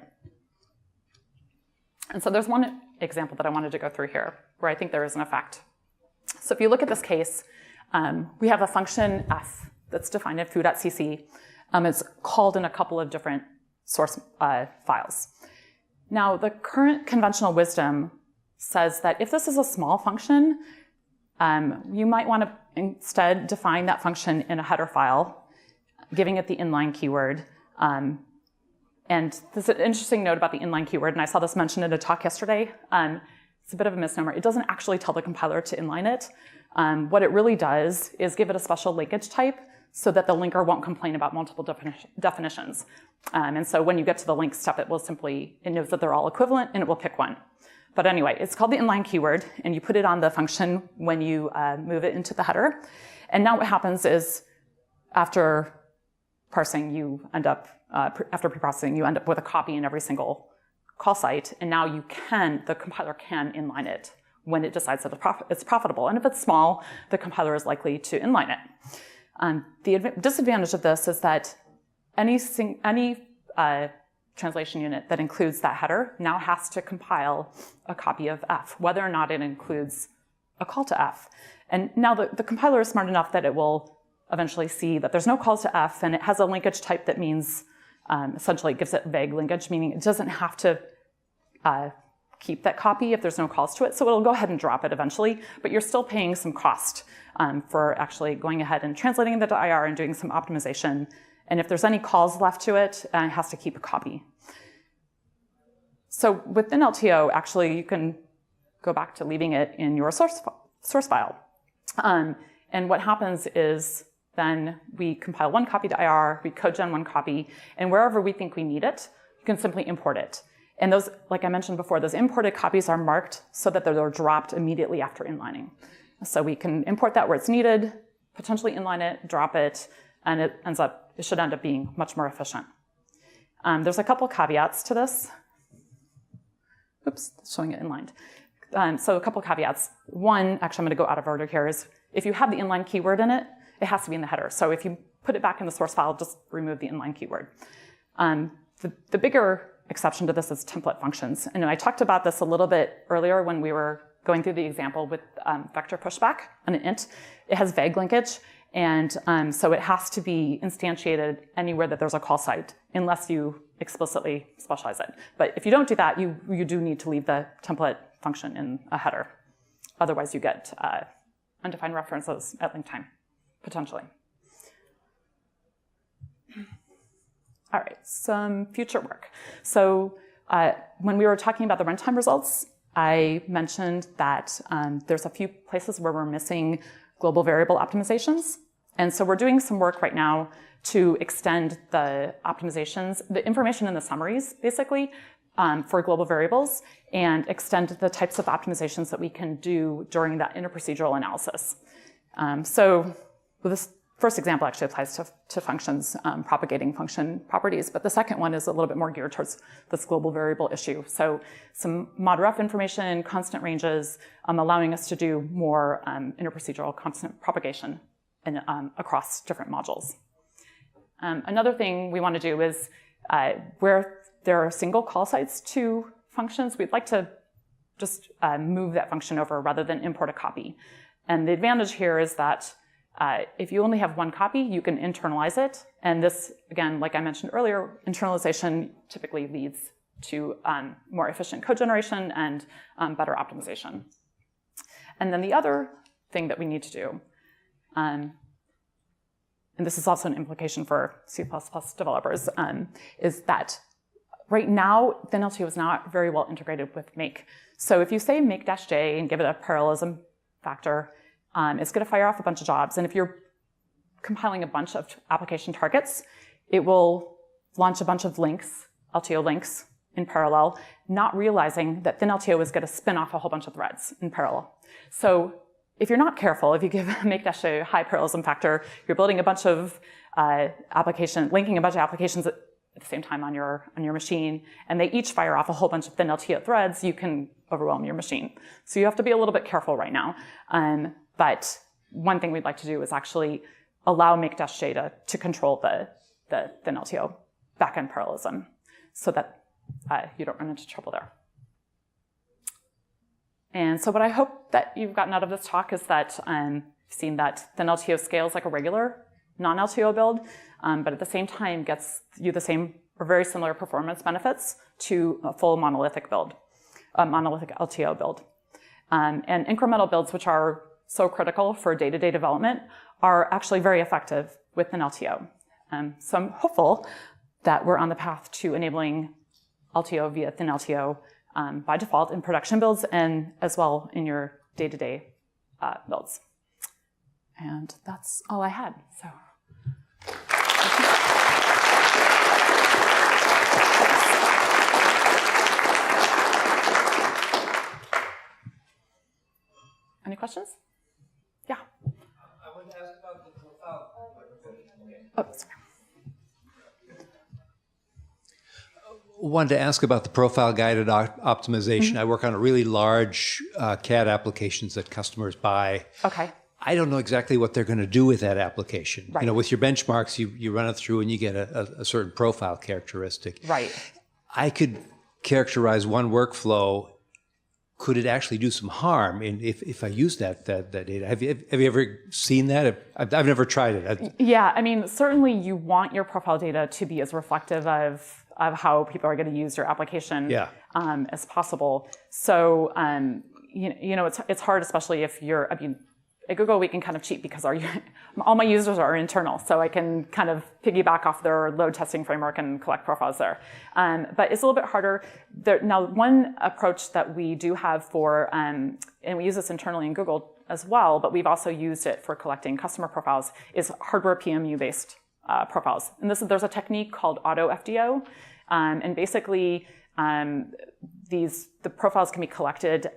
And so there's one example that I wanted to go through here where I think there is an effect. So if you look at this case, we have a function f that's defined in foo.cc. It's called in a couple of different source files. Now, the current conventional wisdom says that if this is a small function, you might want to instead define that function in a header file, giving it the inline keyword. And there's an interesting note about the inline keyword, and I saw this mentioned in a talk yesterday. It's a bit of a misnomer. It doesn't actually tell the compiler to inline it. What it really does is give it a special linkage type so that the linker won't complain about multiple definitions. And so when you get to the link step, it knows that they're all equivalent, and it will pick one. But anyway, it's called the inline keyword, and you put it on the function when you move it into the header. And now what happens is after parsing, you end up, after preprocessing, you end up with a copy in every single call site, and now the compiler can inline it when it decides that it's profitable. And if it's small, the compiler is likely to inline it. The disadvantage of this is that any translation unit that includes that header now has to compile a copy of F, whether or not it includes a call to F. And now the compiler is smart enough that it will eventually see that there's no calls to F, and it has a linkage type that means, essentially gives it vague linkage, meaning it doesn't have to keep that copy if there's no calls to it. So it'll go ahead and drop it eventually, but you're still paying some cost for actually going ahead and translating it to IR and doing some optimization. And if there's any calls left to it, it has to keep a copy. So with ThinLTO, actually, you can go back to leaving it in your source file. And what happens is then we compile one copy to IR, we code gen one copy, and wherever we think we need it, you can simply import it. And those, like I mentioned before, those imported copies are marked so that they're dropped immediately after inlining. So we can import that where it's needed, potentially inline it, drop it, and it should end up being much more efficient. There's a couple caveats to this. Oops, showing it inlined. So a couple caveats. One, actually I'm going to go out of order here, is if you have the inline keyword in it, it has to be in the header. So if you put it back in the source file, just remove the inline keyword. The bigger exception to this is template functions. And I talked about this a little bit earlier when we were going through the example with vector pushback on an int. It has vague linkage, and so it has to be instantiated anywhere that there's a call site, unless you explicitly specialize it. But if you don't do that, you do need to leave the template function in a header. Otherwise, you get undefined references at link time, potentially. All right, some future work. So when we were talking about the runtime results, I mentioned that there's a few places where we're missing global variable optimizations. And so we're doing some work right now to extend the optimizations, the information in the summaries, basically, for global variables, and extend the types of optimizations that we can do during that interprocedural analysis. So this first example actually applies to functions, propagating function properties, but the second one is a little bit more geared towards this global variable issue. So some mod-ref information, constant ranges, allowing us to do more interprocedural constant propagation across different modules. Another thing we want to do is where there are single call sites to functions, we'd like to just move that function over rather than import a copy. And the advantage here is that if you only have one copy, you can internalize it. And this, again, like I mentioned earlier, internalization typically leads to more efficient code generation and better optimization. And then the other thing that we need to do, and this is also an implication for C++ developers, is that right now, ThinLTO is not very well integrated with make. So if you say make-j and give it a parallelism factor, it's going to fire off a bunch of jobs. And if you're compiling a bunch of application targets, it will launch a bunch of links, LTO links, in parallel, not realizing that ThinLTO is going to spin off a whole bunch of threads in parallel. So if you're not careful, if you give make-j a high parallelism factor, you're building a bunch of linking a bunch of applications at the same time on your machine, and they each fire off a whole bunch of ThinLTO threads, you can overwhelm your machine. So you have to be a little bit careful right now. But one thing we'd like to do is actually allow make-j to control the ThinLTO backend parallelism so that you don't run into trouble there. And so what I hope that you've gotten out of this talk is that you've seen that ThinLTO scales like a regular non-LTO build, but at the same time gets you the same or very similar performance benefits to a full monolithic build, a monolithic LTO build. And incremental builds, which are so critical for day-to-day development, are actually very effective with ThinLTO. So I'm hopeful that we're on the path to enabling LTO via ThinLTO by default in production builds and as well in your day-to-day builds. And that's all I had. So. Any questions? Yeah. I want to ask about the profile. Oh, sorry. Wanted to ask about the profile-guided optimization. Mm-hmm. I work on a really large CAD applications that customers buy. Okay. I don't know exactly what they're going to do with that application. Right. You know, with your benchmarks, you run it through and you get a certain profile characteristic. Right. I could characterize one workflow. Could it actually do some harm if I use that data? Have you ever seen that? I've never tried it. Yeah, I mean, certainly you want your profile data to be as reflective of how people are going to use your application as possible. So, you know, it's hard, especially if you're, I mean, at Google, we can kind of cheat because all my users are internal, so I can kind of piggyback off their load testing framework and collect profiles there. But it's a little bit harder. Now, one approach that we do have for, and we use this internally in Google as well, but we've also used it for collecting customer profiles, is hardware PMU-based profiles. And there's a technique called auto FDO, and basically the profiles can be collected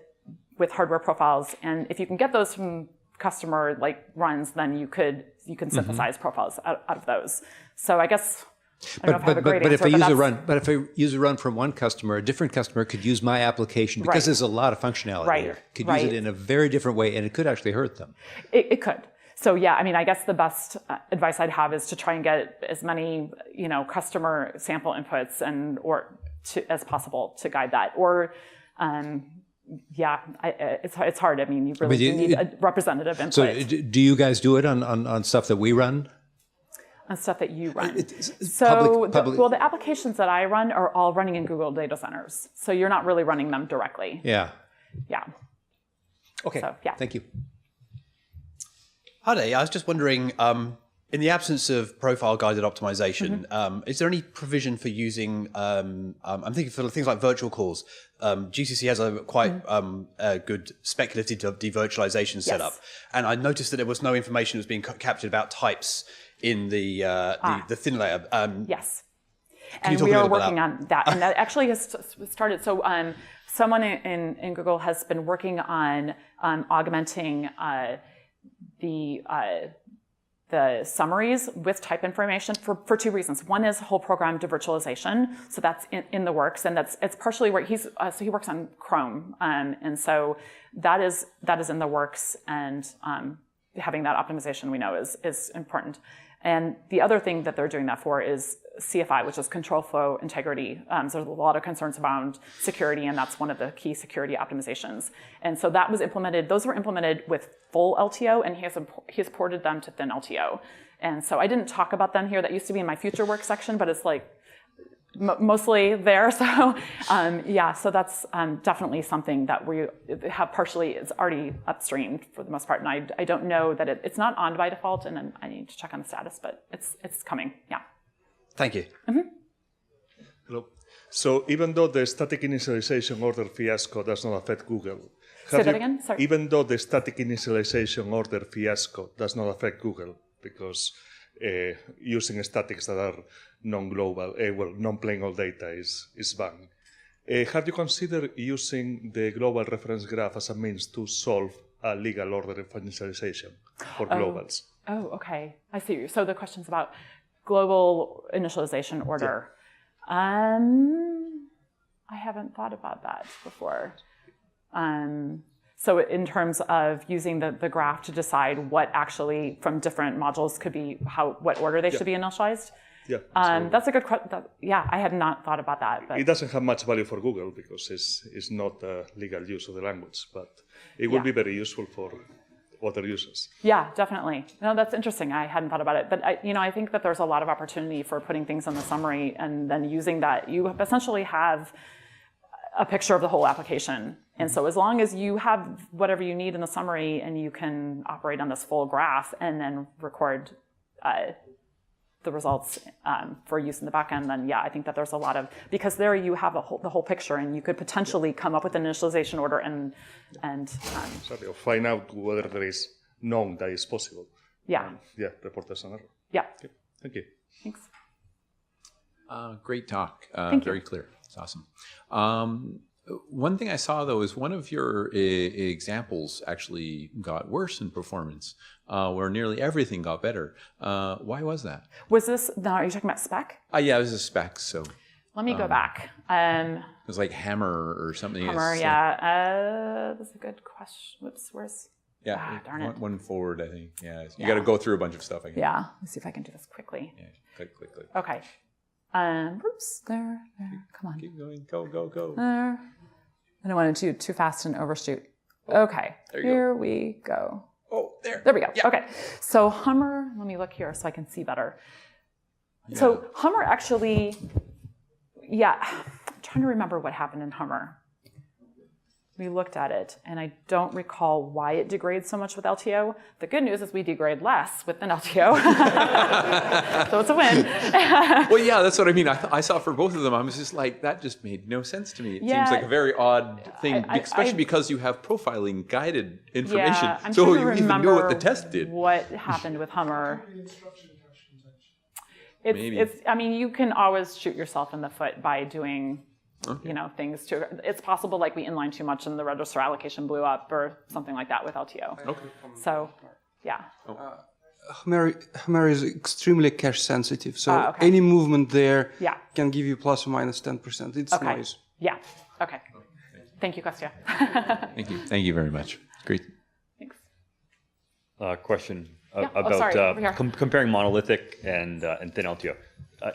with hardware profiles, and if you can get those from customer runs, then you can synthesize profiles out of those. So I guess I don't know if I have a great answer. But if I use a run from one customer, a different customer could use my application because there's a lot of functionality here. Could use it in a very different way, and it could actually hurt them. It could. So yeah, I mean, I guess the best advice I'd have is to try and get as many, customer sample inputs as possible to guide that. Or, it's hard. I mean, you really do need a representative input. So do you guys do it on stuff that we run? On stuff that you run. The applications that I run are all running in Google data centers. So you're not really running them directly. Yeah. Yeah. Okay. So, yeah. Thank you. Hi there. I was just wondering, in the absence of profile-guided optimization, is there any provision for using, I'm thinking for things like virtual calls. GCC has a quite good speculative devirtualization setup. And I noticed that there was no information that was being captured about types in the ThinLTO. Yes. And we are working on that. And that actually has started. So someone in Google has been working on augmenting the summaries with type information for two reasons. One is whole program devirtualization, so that's in the works, and it's partially where he works on Chrome, and so that is in the works, and having that optimization we know is important. And the other thing that they're doing that for is CFI, which is control flow integrity. So there's a lot of concerns around security, and that's one of the key security optimizations. And so that was implemented. Those were implemented with full LTO, and he has ported them to ThinLTO. And so I didn't talk about them here. That used to be in my future work section, but it's mostly there. So so that's definitely something that we have partially. It's already upstreamed for the most part, and I don't know that it's not on by default, and I need to check on the status, but it's coming. Yeah. Thank you. Hello. So even though the static initialization order fiasco does not affect Google, say that again. Sorry. Even though the static initialization order fiasco does not affect Google because using statics that are non-global, non-plain old data is banned. Have you considered using the global reference graph as a means to solve a legal order of initialization for globals? Oh, okay. I see. So the question's about global initialization order. Yeah. I haven't thought about that before. So in terms of using the graph to decide what actually from different modules could be what order they should be initialized. Yeah. That's a good question. I had not thought about that. But. It doesn't have much value for Google because it's not a legal use of the language, but it would be very useful for other users. Yeah, definitely. No, that's interesting. I hadn't thought about it. But I think that there's a lot of opportunity for putting things in the summary and then using that. You essentially have a picture of the whole application. And so as long as you have whatever you need in the summary and you can operate on this full graph and then record the results for use in the backend, then I think that there's a lot of, because there you have the whole picture and you could potentially come up with an initialization order and or find out whether there is known that is possible. Yeah. Report as an error. Yeah. Okay. Thank you. Thanks. Great talk. Thank you. Very clear. It's awesome. One thing I saw, though, is one of your examples actually got worse in performance, where nearly everything got better. Why was that? Was this, now are you talking about spec? Yeah, it was a spec, so. Let me go back. It was like Hammer or something. Hammer, that's a good question. Whoops, where's? Yeah, darn it. One forward, I think. Yeah, you got to go through a bunch of stuff, I guess. Yeah, let's see if I can do this quickly. Yeah, click. Okay. Oops, there, come on. Keep going, go. There. I don't want to do too fast and overshoot. Okay, here we go. Oh, there. There we go. Yeah. Okay, so Hummer, let me look here so I can see better. Yeah. So Hummer actually, I'm trying to remember what happened in Hummer. We looked at it, and I don't recall why it degrades so much with LTO. The good news is we degrade less with an LTO, so it's a win. Well, yeah, that's what I mean. I saw for both of them, I was just like, that just made no sense to me. It seems like a very odd thing, especially because you have profiling guided information. I'm so trying to you even remember knew what the test did. What happened with Hummer? I mean, you can always shoot yourself in the foot by doing things to. It's possible like we inline too much and the register allocation blew up or something like that with LTO. Okay. So, yeah. Hammer is extremely cache sensitive, so okay. any movement there Yeah. can give you plus or minus 10%. It's Okay. nice. Yeah. Okay. Thank you, Kostya. Thank you. Thank you very much. Great. Thanks. Question Yeah. Oh, about sorry, over here. comparing monolithic and ThinLTO.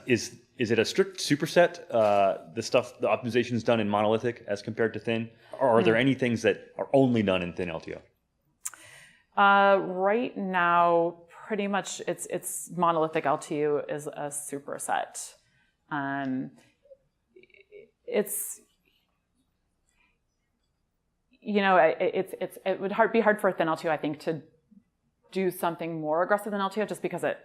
Is it a strict superset, the optimization is done in monolithic as compared to thin? Or are there any things that are only done in ThinLTO? Right now, pretty much it's monolithic LTO is a superset. It's it would be hard for ThinLTO, I think, to do something more aggressive than LTO just because it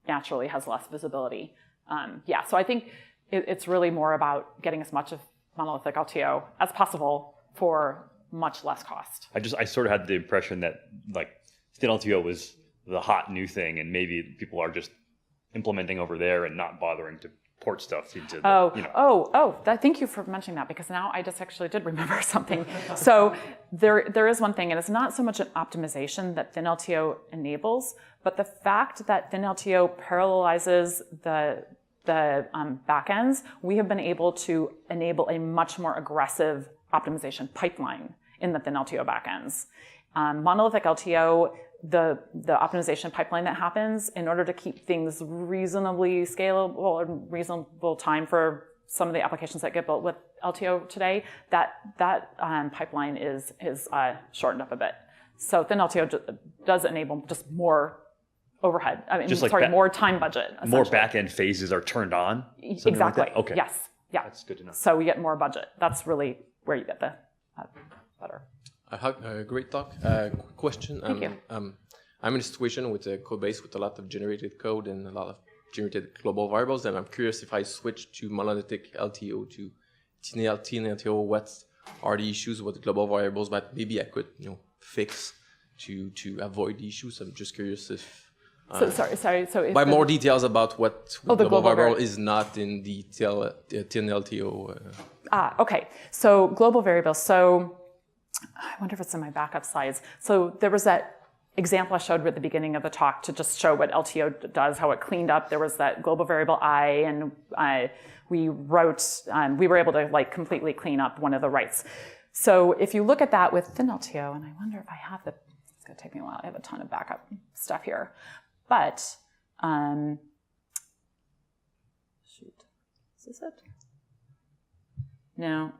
naturally has less visibility. So I think it's really more about getting as much of monolithic LTO as possible for much less cost. I sort of had the impression that like ThinLTO was the hot new thing, and maybe people are just implementing over there and not bothering to port stuff into the, thank you for mentioning that, because now I just actually did remember something. So there is one thing, and it's not so much an optimization that ThinLTO enables, but the fact that ThinLTO parallelizes the backends, we have been able to enable a much more aggressive optimization pipeline in the ThinLTO backends. Monolithic LTO, the optimization pipeline that happens in order to keep things reasonably scalable and reasonable time for some of the applications that get built with LTO today, that pipeline is shortened up a bit. So ThinLTO does enable just more overhead. More time budget. More back-end phases are turned on? Exactly. Like okay. Yes. Yeah. That's good to know. So we get more budget. That's really where you get the better. Great talk. Question. Thank you. I'm in a situation with a code base with a lot of generated code and a lot of generated global variables, and I'm curious if I switch to monolithic LTO to ThinLTO, what are the issues with the global variables that maybe I could fix to avoid the issues? I'm just curious if. Sorry. So by more details about what the global variable is not in the ThinLTO. Okay. So global variables. So I wonder if it's in my backup slides. So there was that example I showed at the beginning of the talk to just show what LTO does, how it cleaned up. There was that global variable I, and we were able to like completely clean up one of the writes. So if you look at that with ThinLTO, and I wonder if I have it's going to take me a while. I have a ton of backup stuff here. But, shoot, is this it? No,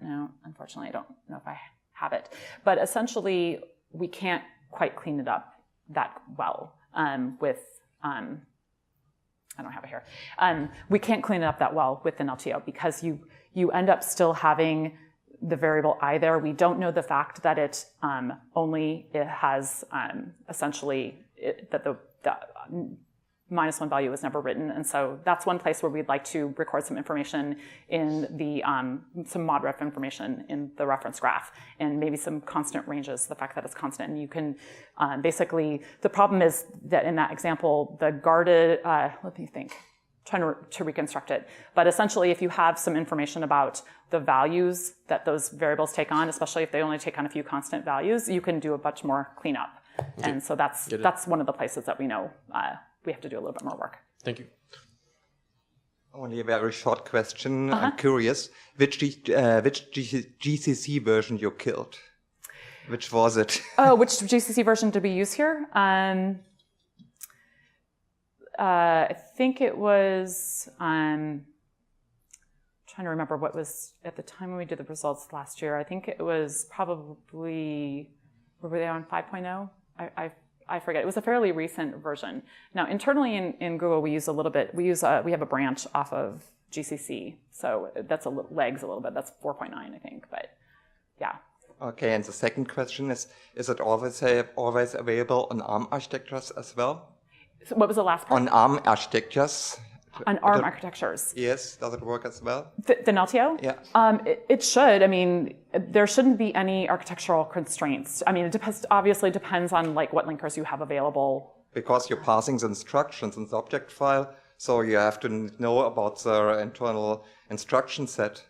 unfortunately, I don't know if I have it. But essentially, we can't quite clean it up that well with, I don't have it here. We can't clean it up that well with ThinLTO because you end up still having the variable I there. We don't know the fact that it has essentially that the -1 value was never written. And so that's one place where we'd like to record some information in the, some mod ref information in the reference graph, and maybe some constant ranges, the fact that it's constant. And you can basically, the problem is that in that example, the guarded, let me think, trying to reconstruct it. But essentially, if you have some information about the values that those variables take on, especially if they only take on a few constant values, you can do a much more cleanup. Okay. And so that's one of the places that we know we have to do a little bit more work. Thank you. Only a very short question. I'm curious, which GCC version you killed? Which was it? Which GCC version did we use here? I think it was, trying to remember what was at the time when we did the results last year. I think it was probably, were they on 5.0? I forget. It was a fairly recent version. Now, internally in Google, we use a little bit. We have a branch off of GCC, so that's legs a little bit. That's 4.9, I think. But yeah. Okay. And the second question is it always available on ARM architectures as well? So what was the last part? On ARM architectures. On ARM architectures. Yes. Does it work as well? ThinLTO? Yeah. It should. I mean, there shouldn't be any architectural constraints. I mean, it obviously depends on like what linkers you have available. Because you're passing the instructions in the object file, so you have to know about the internal instruction set.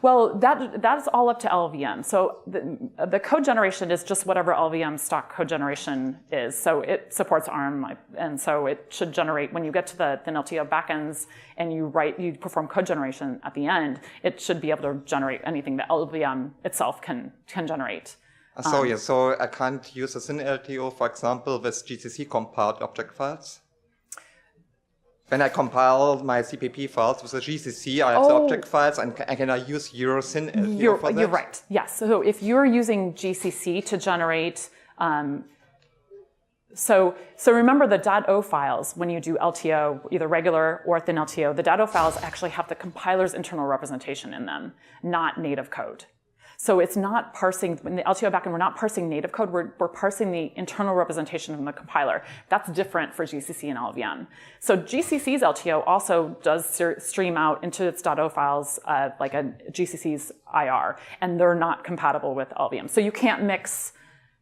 Well, that's all up to LLVM. So the code generation is just whatever LLVM stock code generation is. So it supports ARM, and so it should generate, when you get to the ThinLTO backends and you perform code generation at the end, it should be able to generate anything that LLVM itself can generate. So I can't use a ThinLTO, for example, with GCC compiled object files? When I compile my CPP files with the GCC, I have the object files, and can I use your ThinLTO for that? You're right, yes. So if you're using GCC to generate, so remember the .o files, when you do LTO, either regular or ThinLTO, the .o files actually have the compiler's internal representation in them, not native code. So it's not parsing, in the LTO backend, we're not parsing native code, we're parsing the internal representation from the compiler. That's different for GCC and LLVM. So GCC's LTO also does stream out into its .o files like a GCC's IR, and they're not compatible with LLVM. So you can't mix,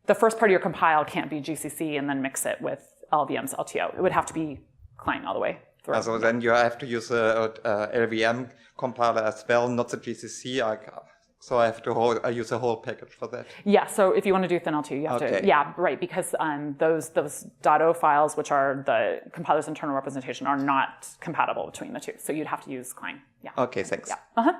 the first part of your compile can't be GCC and then mix it with LLVM's LTO. It would have to be client all the way through. So then you have to use a LLVM compiler as well, not the GCC. So I have to use a whole package for that. Yeah, so if you want to do ThinLTO, you have to, yeah, right, because those .o files, which are the compiler's internal representation, are not compatible between the two. So you'd have to use Clang. Yeah. Okay, thanks. Yeah.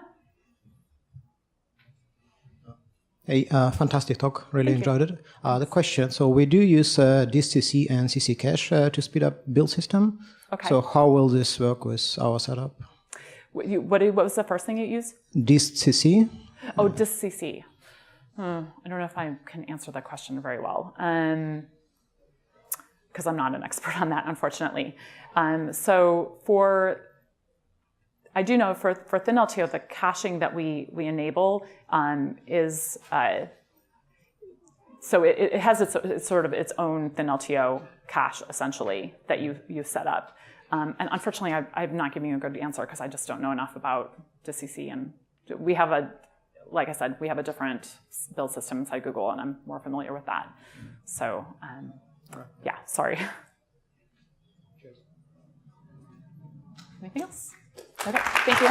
Hey, fantastic talk. Really enjoyed it. The question, so we do use DistCC and CC cache to speed up build system. Okay. So how will this work with our setup? What was the first thing you used? DistCC. Oh, DistCC. I don't know if I can answer that question very well, because I'm not an expert on that, unfortunately. I do know for ThinLTO, the caching that we enable is, so it has it's sort of its own ThinLTO cache, essentially, that you set up. And unfortunately, I'm not giving you a good answer because I just don't know enough about DistCC, and we have like I said, we have a different build system inside Google, and I'm more familiar with that. So, yeah, sorry. Anything else? Okay, thank you.